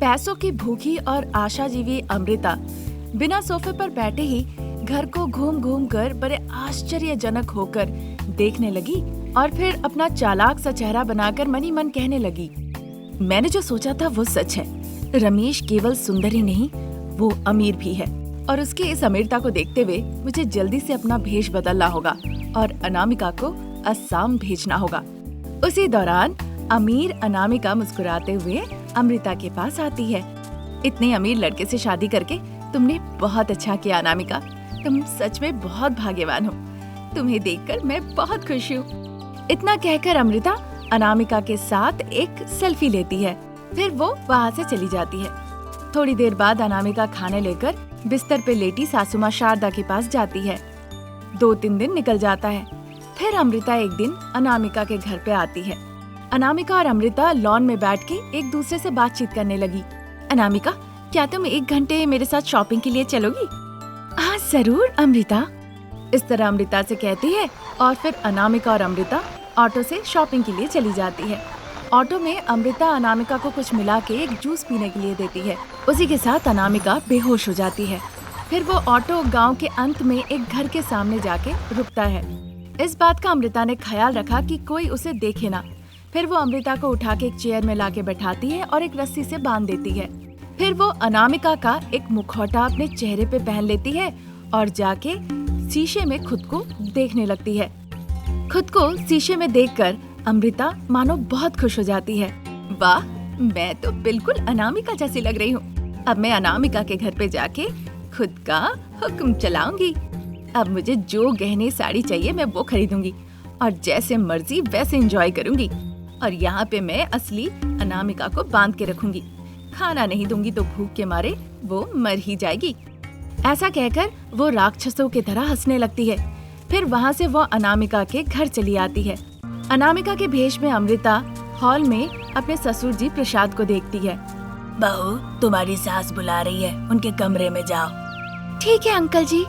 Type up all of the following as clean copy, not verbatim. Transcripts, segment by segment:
पैसों की भूखी और आशाजीवी अमृता बिना सोफे पर बैठे ही घर को घूम घूम कर बड़े आश्चर्यजनक होकर देखने लगी और फिर अपना चालाक सा चेहरा बनाकर मनी मन कहने लगी, मैंने जो सोचा था वो सच है। रमेश केवल सुंदर ही नहीं, वो अमीर भी है और उसकी इस अमीरता को देखते हुए मुझे जल्दी से अपना भेष बदलना होगा और अनामिका को असम भेजना होगा। उसी दौरान अमीर अनामिका मुस्कुराते हुए अमृता के पास आती है। इतने अमीर लड़के से शादी करके तुमने बहुत अच्छा किया अनामिका, तुम सच में बहुत भाग्यवान हो। तुम्हें देखकर मैं बहुत खुश हूँ। इतना कहकर अमृता अनामिका के साथ एक सेल्फी लेती है, फिर वो वहाँ से चली जाती है। थोड़ी देर बाद अनामिका खाने लेकर बिस्तर पे लेटी सासू माँ शारदा के पास जाती है। 2-3 दिन निकल जाता है। फिर अमृता एक दिन अनामिका के घर पे आती है। अनामिका और अमृता लॉन में बैठ के एक दूसरे से बातचीत करने लगी। अनामिका, क्या तुम 1 घंटे मेरे साथ शॉपिंग के लिए चलोगी? हाँ जरूर अमृता, इस तरह अमृता से कहती है और फिर अनामिका और अमृता ऑटो से शॉपिंग के लिए चली जाती है। ऑटो में अमृता अनामिका को कुछ मिला के एक जूस पीने के लिए देती है। उसी के साथ अनामिका बेहोश हो जाती है। फिर वो ऑटो गांव के अंत में एक घर के सामने जाके रुकता है। इस बात का अमृता ने ख्याल रखा कि कोई उसे देखे ना। फिर वो अमृता को उठा के एक चेयर में लाके बैठाती है और एक रस्सी से बांध देती है। फिर वो अनामिका का एक मुखौटा अपने चेहरे पे पहन लेती है और जाके शीशे में खुद को देखने लगती है। खुद को शीशे में देखकर अमृता मानो बहुत खुश हो जाती है। वाह, मैं तो बिल्कुल अनामिका जैसी लग रही हूँ। अब मैं अनामिका के घर पे जाके खुद का हुक्म चलाऊंगी। अब मुझे जो गहने साड़ी चाहिए मैं वो खरीदूंगी और जैसे मर्जी वैसे एंजॉय करूंगी। और यहाँ पे मैं असली अनामिका को बांध के रखूंगी। खाना नहीं दूंगी तो भूख के मारे वो मर ही जाएगी। ऐसा कहकर वो राक्षसों की तरह हंसने लगती है। फिर वहाँ से वो अनामिका के घर चली आती है। अनामिका के भेष में अमृता हॉल में अपने ससुर जी प्रसाद को देखती है। बहू, तुम्हारी सास बुला रही है, उनके कमरे में जाओ। ठीक है अंकल जी।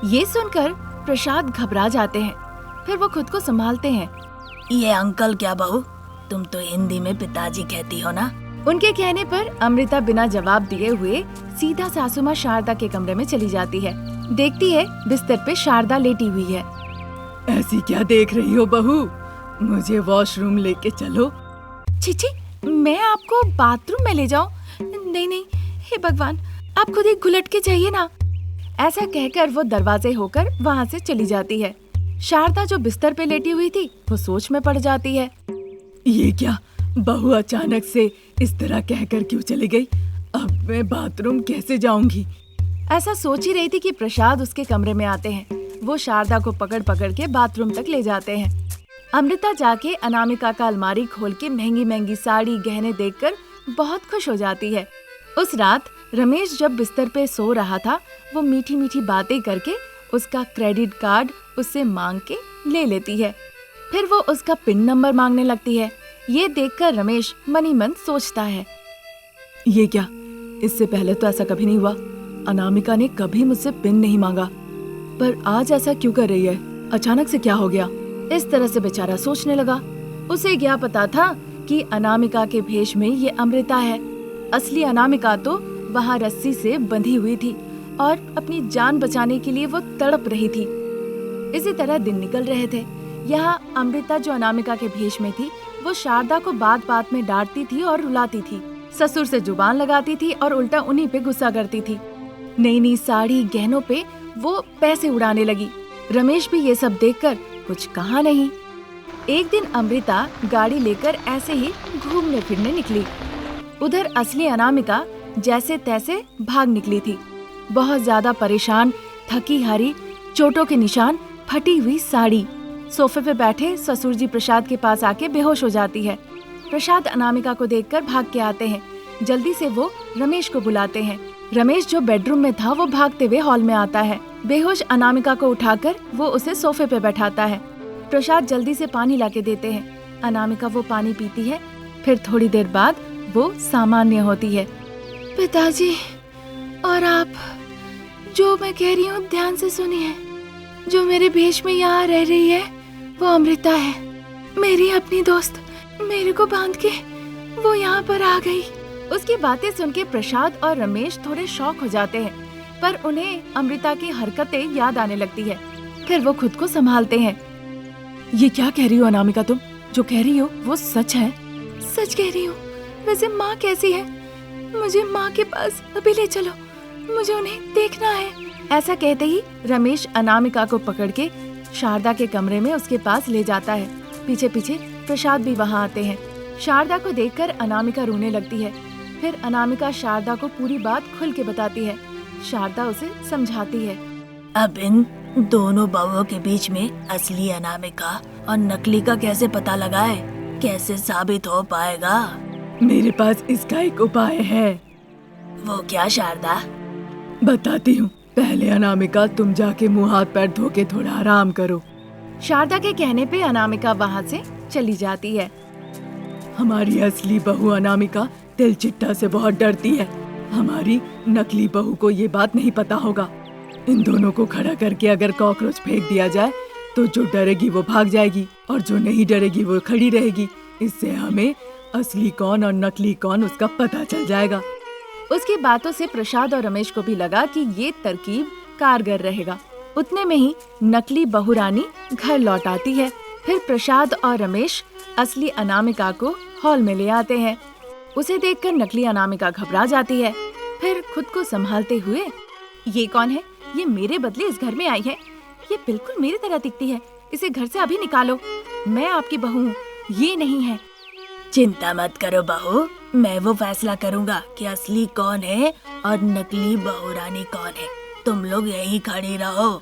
ये सुनकर प्रसाद घबरा जाते हैं। फिर वो खुद को संभालते हैं। ये अंकल क्या बहू, तुम तो हिंदी में पिताजी कहती हो ना। उनके कहने पर अमृता बिना जवाब दिए हुए सीधा सासू माँ शारदा के कमरे में चली जाती है। देखती है बिस्तर पे शारदा लेटी हुई है। ऐसी क्या देख रही हो बहू, मुझे वॉशरूम लेके चलो। छी, मैं आपको बाथरूम में ले जाऊं? नहीं, हे भगवान, आप खुद ही घुलट के जाइए ना। ऐसा कहकर वो दरवाजे होकर वहाँ से चली जाती है। शारदा जो बिस्तर पे लेटी हुई थी वो सोच में पड़ जाती है। ये क्या, बहू अचानक से इस तरह कहकर क्यों चली गई? अब मैं बाथरूम कैसे जाऊंगी? ऐसा सोच ही रही थी कि प्रसाद उसके कमरे में आते हैं। वो शारदा को पकड़ पकड़ के बाथरूम तक ले जाते हैं। अमृता जाके अनामिका का अलमारी खोल के महंगी महंगी साड़ी गहने देखकर बहुत खुश हो जाती है। उस रात रमेश जब बिस्तर पे सो रहा था, वो मीठी मीठी बातें करके उसका क्रेडिट कार्ड उससे मांग के ले लेती है। फिर वो उसका पिन नंबर मांगने लगती है। ये देखकर रमेश मनी मन सोचता है, ये क्या, इससे पहले तो ऐसा कभी नहीं हुआ। अनामिका ने कभी मुझसे पिन नहीं मांगा, पर आज ऐसा क्यों कर रही है? अचानक से क्या हो गया? इस तरह से बेचारा सोचने लगा। उसे क्या पता था कि अनामिका के भेष में ये अमृता है। असली अनामिका तो वहाँ रस्सी से बंधी हुई थी और अपनी जान बचाने के लिए वो तड़प रही थी। इसी तरह दिन निकल रहे थे। यहाँ अमृता जो अनामिका के भेष में थी, वो शारदा को बात बात में डांटती थी और रुलाती थी। ससुर से जुबान लगाती थी और उल्टा उन्हीं पे गुस्सा करती थी। नई नई साड़ी गहनों पे वो पैसे उड़ाने लगी। रमेश भी ये सब देखकर कुछ कहा नहीं। एक दिन अमृता गाड़ी लेकर ऐसे ही घूमने फिरने निकली। उधर असली अनामिका जैसे तैसे भाग निकली थी। बहुत ज्यादा परेशान, थकी हारी, चोटों के निशान, फटी हुई साड़ी। सोफे पे बैठे ससुर जी प्रसाद के पास आके बेहोश हो जाती है। प्रसाद अनामिका को देखकर भाग के आते हैं। जल्दी से वो रमेश को बुलाते हैं। रमेश जो बेडरूम में था वो भागते हुए हॉल में आता है। बेहोश अनामिका को उठाकर वो उसे सोफे पे बैठाता है। प्रसाद जल्दी से पानी लाके देते हैं। अनामिका वो पानी पीती है। फिर थोड़ी देर बाद वो सामान्य होती है। पिताजी, और आप, जो मैं कह रही हूँ ध्यान से सुनिए। जो मेरे भेष में यहाँ रह रही है वो अमृता है, मेरी अपनी दोस्त। मेरे को बांध के वो यहाँ पर आ गई। उसकी बातें सुन के प्रसाद और रमेश थोड़े शॉक हो जाते हैं, पर उन्हें अमृता की हरकतें याद आने लगती है। फिर वो खुद को संभालते हैं। ये क्या कह रही हो अनामिका तुम? जो कह रही हो वो सच है? सच कह रही हूँ। वैसे माँ कैसी है? मुझे माँ के पास अभी ले चलो, मुझे उन्हें देखना है। ऐसा कहते ही रमेश अनामिका को पकड़ के शारदा के कमरे में उसके पास ले जाता है। पीछे पीछे प्रसाद भी वहाँ आते हैं। शारदा को देखकर अनामिका रोने लगती है। फिर अनामिका शारदा को पूरी बात खुल के बताती है। शारदा उसे समझाती है। अब इन दोनों बहुओं के बीच में असली अनामिका और नकली का कैसे पता लगाए? कैसे साबित हो पाएगा? मेरे पास इसका एक उपाय है। वो क्या शारदा? बताती हूँ। पहले अनामिका तुम जाके मुंह हाथ पैर धो के थोड़ा आराम करो। शारदा के कहने पे अनामिका वहाँ से चली जाती है। हमारी असली बहू अनामिका तिलचिट्टा से बहुत डरती है। हमारी नकली बहू को ये बात नहीं पता होगा। इन दोनों को खड़ा करके अगर कॉकरोच फेंक दिया जाए तो जो डरेगी वो भाग जाएगी और जो नहीं डरेगी वो खड़ी रहेगी। इससे हमें असली कौन और नकली कौन उसका पता चल जाएगा। उसकी बातों से प्रसाद और रमेश को भी लगा कि ये तरकीब कारगर रहेगा। उतने में ही नकली बहू रानी घर लौट आती है। फिर प्रसाद और रमेश असली अनामिका को हॉल में ले आते हैं। उसे देखकर नकली अनामिका घबरा जाती है। फिर खुद को संभालते हुए, ये कौन है? ये मेरे बदले इस घर में आई है। ये बिल्कुल मेरी तरह दिखती है। इसे घर से अभी निकालो। मैं आपकी बहू हूँ, ये नहीं है। चिंता मत करो बहू, मैं वो फैसला करूँगा कि असली कौन है और नकली बहू रानी कौन है। तुम लोग यहीं खड़ी रहो।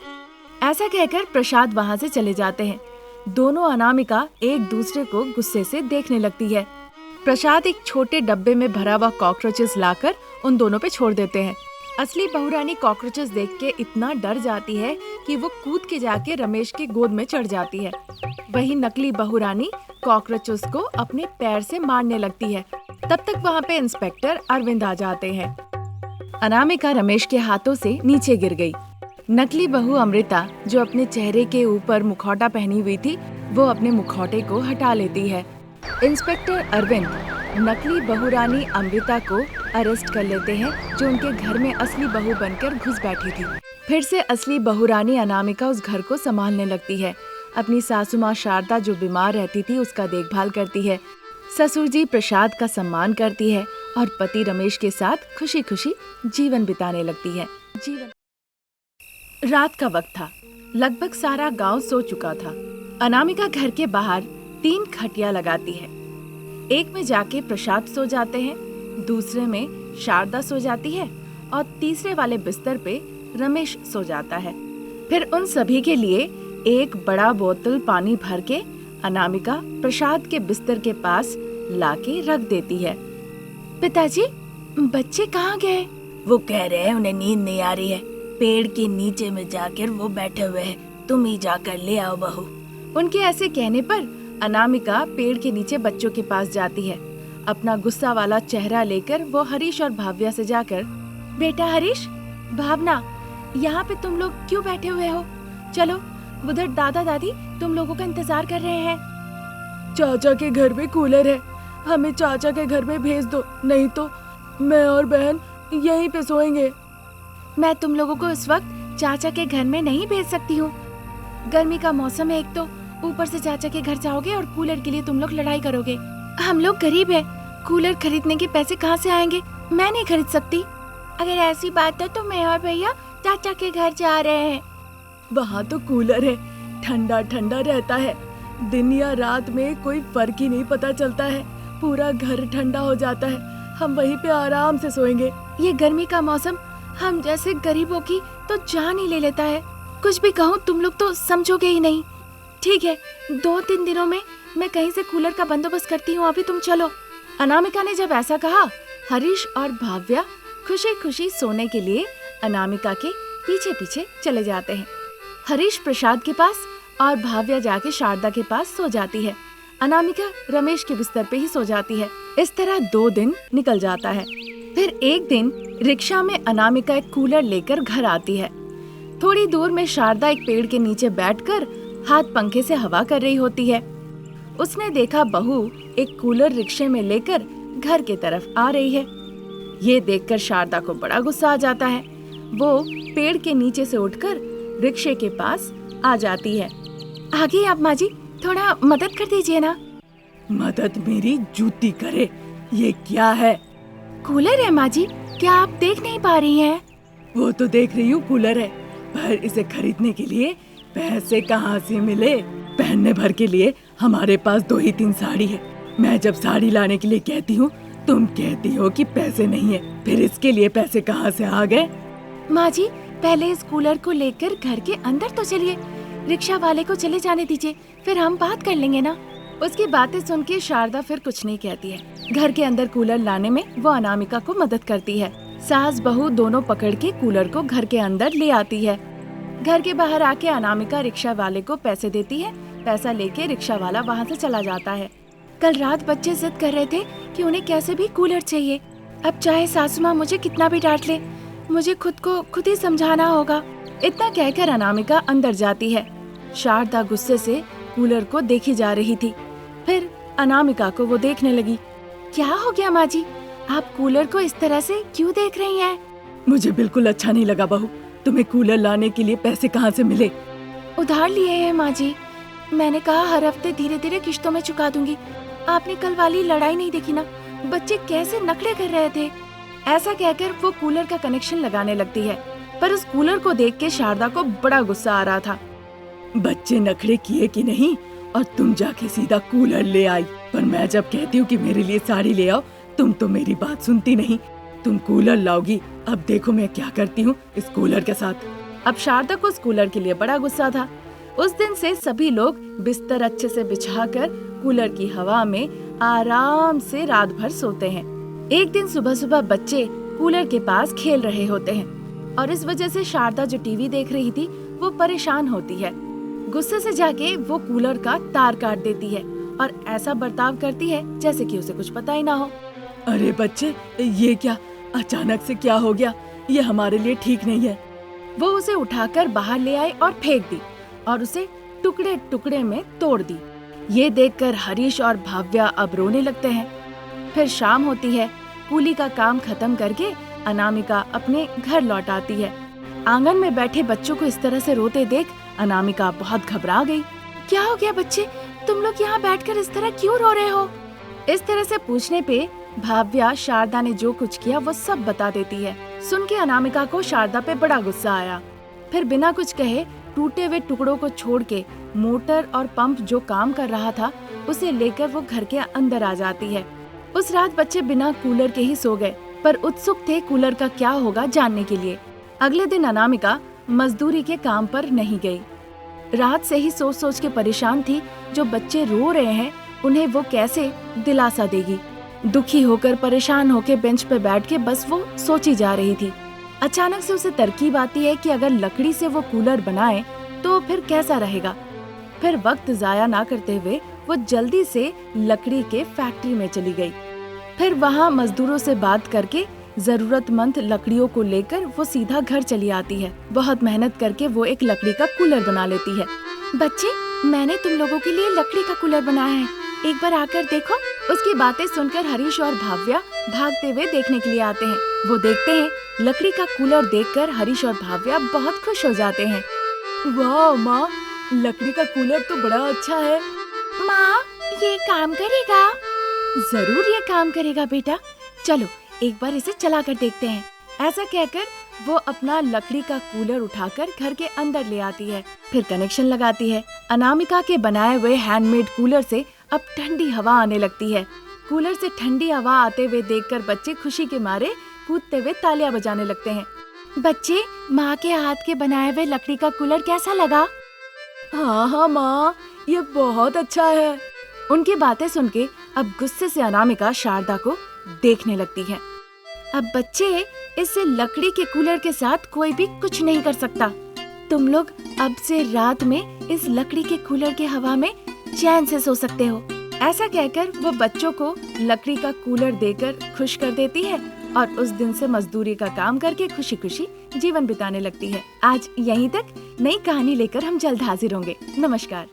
ऐसा कहकर प्रसाद वहाँ से चले जाते हैं। दोनों अनामिका एक दूसरे को गुस्से से देखने लगती है। प्रसाद एक छोटे डब्बे में भरा हुआ कॉकरोचेस लाकर उन दोनों पे छोड़ देते हैं। असली बहुरानी कॉकरोचेस देख के इतना डर जाती है कि वो कूद के जाके रमेश की गोद में चढ़ जाती है। वही नकली बहुरानी कॉकरोचेस को अपने पैर से मारने लगती है। तब तक वहाँ पे इंस्पेक्टर अरविंद आ जाते हैं। अनामिका रमेश के हाथों से नीचे गिर गई। नकली बहू अमृता, जो अपने चेहरे के ऊपर मुखौटा पहनी हुई थी, वो अपने मुखौटे को हटा लेती है। इंस्पेक्टर अरविंद नकली बहुरानी अमृता को अरेस्ट कर लेते हैं, जो उनके घर में असली बहू बनकर घुस बैठी थी। फिर से असली बहुरानी अनामिका उस घर को संभालने लगती है। अपनी सासू माँ शारदा, जो बीमार रहती थी, उसका देखभाल करती है। ससुर जी प्रसाद का सम्मान करती है और पति रमेश के साथ खुशी खुशी जीवन बिताने लगती है। रात का वक्त था। लगभग सारा गांव सो चुका था। अनामिका घर के बाहर 3 खटिया लगाती है। एक में जाके प्रसाद सो जाते हैं, दूसरे में शारदा सो जाती है और तीसरे वाले बिस्तर पे रमेश सो जाता है। फिर उन सभी के लिए एक बड़ा बोतल पानी भर के अनामिका प्रसाद के बिस्तर के पास लाके रख देती है। पिताजी, बच्चे कहाँ गए? वो कह रहे हैं उन्हें नींद नहीं आ रही है। पेड़ के नीचे में जाकर वो बैठे हुए हैं। तुम ही जाकर ले आओ बहू। उनके ऐसे कहने पर अनामिका पेड़ के नीचे बच्चों के पास जाती है। अपना गुस्सा वाला चेहरा लेकर वो हरीश और भाव्या से जाकर, बेटा हरीश, भावना, यहाँ पे तुम लोग क्यों बैठे हुए हो? चलो, उधर दादा दादी तुम लोगों का इंतजार कर रहे हैं। चाचा के घर में कूलर है, हमें चाचा के घर में भेज दो, नहीं तो मैं और बहन यहीं पे सोएंगे। मैं तुम लोगों को इस वक्त चाचा के घर में नहीं भेज सकती हूँ। गर्मी का मौसम है एक तो, ऊपर से चाचा के घर जाओगे और कूलर के लिए तुम लोग लड़ाई करोगे। हम लोग गरीब हैं, कूलर खरीदने के पैसे कहाँ से आएंगे? मैं नहीं खरीद सकती। अगर ऐसी बात है तो मैं और भैया चाचा के घर जा रहे हैं। वहाँ तो कूलर है, ठंडा ठंडा रहता है। दिन या रात में कोई फर्क ही नहीं पता चलता है, पूरा घर ठंडा हो जाता है। हम वहीं पे आराम से सोएंगे। ये गर्मी का मौसम हम जैसे गरीबों की तो जान ही ले लेता है। कुछ भी कहूँ तुम लोग तो समझोगे ही नहीं। ठीक है, 2-3 दिनों में मैं कहीं से कूलर का बंदोबस्त करती हूँ, अभी तुम चलो। अनामिका ने जब ऐसा कहा, हरीश और भाव्या खुशी खुशी सोने के लिए अनामिका के पीछे पीछे चले जाते हैं। हरीश प्रसाद के पास और भाव्या जाके शारदा के पास सो जाती है। अनामिका रमेश के बिस्तर पे ही सो जाती है। इस तरह 2 दिन निकल जाता है। फिर एक दिन रिक्शा में अनामिका एक कूलर लेकर घर आती है। थोड़ी दूर में शारदा एक पेड़ के नीचे बैठकर हाथ पंखे से हवा कर रही होती है। उसने देखा बहू एक कूलर रिक्शे में लेकर घर की तरफ आ रही है। ये देखकर शारदा को बड़ा गुस्सा आ जाता है। वो पेड़ के नीचे से उठकर रिक्शे के पास आ जाती है। आगे आप माँ जी, थोड़ा मदद कर दीजिए ना। मदद मेरी जूती करे, ये क्या है? कूलर है माँ जी, क्या आप देख नहीं पा रही हैं? वो तो देख रही हूँ कूलर है, पर इसे खरीदने के लिए पैसे कहाँ से मिले? पहनने भर के लिए हमारे पास 2 ही 3 साड़ी है। मैं जब साड़ी लाने के लिए कहती हूँ, तुम कहती हो कि पैसे नहीं है, फिर इसके लिए पैसे कहाँ से आ गए? माँ जी, पहले इस कूलर को लेकर घर के अंदर तो चलिए, रिक्शा वाले को चले जाने दीजिए, फिर हम बात कर लेंगे ना। उसकी बातें सुन के शारदा फिर कुछ नहीं कहती है। घर के अंदर कूलर लाने में वो अनामिका को मदद करती है। सास बहू दोनों पकड़ के कूलर को घर के अंदर ले आती है। घर के बाहर आके अनामिका रिक्शा वाले को पैसे देती है। पैसा लेके रिक्शा वाला वहाँ से चला जाता है। कल रात बच्चे जिद कर रहे थे कि उन्हें कैसे भी कूलर चाहिए। अब चाहे सासू माँ मुझे कितना भी डांट ले, मुझे खुद को खुद ही समझाना होगा। इतना कहकर अनामिका अंदर जाती है। शारदा गुस्से से कूलर को देखी जा रही थी। फिर अनामिका को वो देखने लगी। क्या हो गया माँ जी, आप कूलर को इस तरह से क्यों देख रही हैं? मुझे बिल्कुल अच्छा नहीं लगा बहू। तुम्हें कूलर लाने के लिए पैसे कहाँ से मिले? उधार लिए हैं माँ जी। मैंने कहा हर हफ्ते धीरे धीरे किश्तों में चुका दूंगी। आपने कल वाली लड़ाई नहीं देखी ना, बच्चे कैसे नखरे कर रहे थे। ऐसा कहकर वो कूलर का कनेक्शन लगाने लगती है। पर उस कूलर को देख के शारदा को बड़ा गुस्सा आ रहा था। बच्चे नखरे किए कि नहीं, और तुम जाके सीधा कूलर ले आई। पर मैं जब कहती हूँ कि मेरे लिए साड़ी ले आओ, तुम तो मेरी बात सुनती नहीं। तुम कूलर लाओगी, अब देखो मैं क्या करती हूँ इस कूलर के साथ। अब शारदा को उस कूलर के लिए बड़ा गुस्सा था। उस दिन से सभी लोग बिस्तर अच्छे से बिछाकर कूलर की हवा में आराम से रात भर सोते हैं। एक दिन सुबह सुबह बच्चे कूलर के पास खेल रहे होते हैं और इस वजह से शारदा जो टीवी देख रही थी वो परेशान होती है। गुस्से से जाके वो कूलर का तार काट देती है और ऐसा बर्ताव करती है जैसे कि उसे कुछ पता ही ना हो। अरे बच्चे, ये क्या अचानक से क्या हो गया? ये हमारे लिए ठीक नहीं है। वो उसे उठाकर बाहर ले आई और फेंक दी और उसे टुकड़े टुकड़े में तोड़ दी। ये देखकर हरीश और भाव्या अब रोने लगते हैं। फिर शाम होती है। कूली का काम खत्म करके अनामिका अपने घर लौट आती है। आंगन में बैठे बच्चों को इस तरह से रोते देख अनामिका बहुत घबरा गई। क्या हो गया बच्चे, तुम लोग यहाँ बैठकर इस तरह क्यों रो रहे हो? इस तरह से पूछने पे भाव्या शारदा ने जो कुछ किया वो सब बता देती है। सुन के अनामिका को शारदा पे बड़ा गुस्सा आया। फिर बिना कुछ कहे टूटे हुए टुकड़ों को छोड़ के मोटर और पंप जो काम कर रहा था उसे लेकर वो घर के अंदर आ जाती है। उस रात बच्चे बिना कूलर के ही सो गए, पर उत्सुक थे कूलर का क्या होगा जानने के लिए। अगले दिन अनामिका मजदूरी के काम पर नहीं गई। रात से ही सोच सोच के परेशान थी, जो बच्चे रो रहे हैं उन्हें वो कैसे दिलासा देगी। दुखी होकर परेशान होकर बेंच पे बैठ के बस वो सोची जा रही थी। अचानक से उसे तरकीब आती है कि अगर लकड़ी से वो कूलर बनाए तो फिर कैसा रहेगा। फिर वक्त जाया ना करते हुए वो जल्दी से लकड़ी के फैक्ट्री में चली गई। फिर वहाँ मजदूरों से बात करके जरूरतमंद लकड़ियों को लेकर वो सीधा घर चली आती है। बहुत मेहनत करके वो एक लकड़ी का कूलर बना लेती है। बच्चे, मैंने तुम लोगों के लिए लकड़ी का कूलर बनाया है, एक बार आकर देखो। उसकी बातें सुनकर हरीश और भाव्या भागते हुए देखने के लिए आते हैं। वो देखते हैं लकड़ी का कूलर देखकर हरीश और भाव्या बहुत खुश हो जाते हैं। वाह माँ, लकड़ी का कूलर तो बड़ा अच्छा है। माँ, ये काम करेगा? जरूर ये काम करेगा बेटा, चलो एक बार इसे चला कर देखते हैं। ऐसा कहकर वो अपना लकड़ी का कूलर उठाकर घर के अंदर ले आती है। फिर कनेक्शन लगाती है। अनामिका के बनाए हुए हैंडमेड कूलर से अब ठंडी हवा आने लगती है। कूलर से ठंडी हवा आते हुए देखकर बच्चे खुशी के मारे कूदते हुए तालियां बजाने लगते हैं। बच्चे, माँ के हाथ के बनाए हुए लकड़ी का कूलर कैसा लगा? हाँ माँ, ये बहुत अच्छा है। उनकी बातें सुन के अब गुस्से से अनामिका शारदा को देखने लगती है। अब बच्चे, इससे लकड़ी के कूलर के साथ कोई भी कुछ नहीं कर सकता। तुम लोग अब से रात में इस लकड़ी के कूलर के हवा में चैन से सो सकते हो। ऐसा कहकर वो बच्चों को लकड़ी का कूलर देकर खुश कर देती है और उस दिन से मजदूरी का काम करके खुशी खुशी जीवन बिताने लगती है। आज यहीं तक। नई कहानी लेकर हम जल्द हाजिर होंगे। नमस्कार।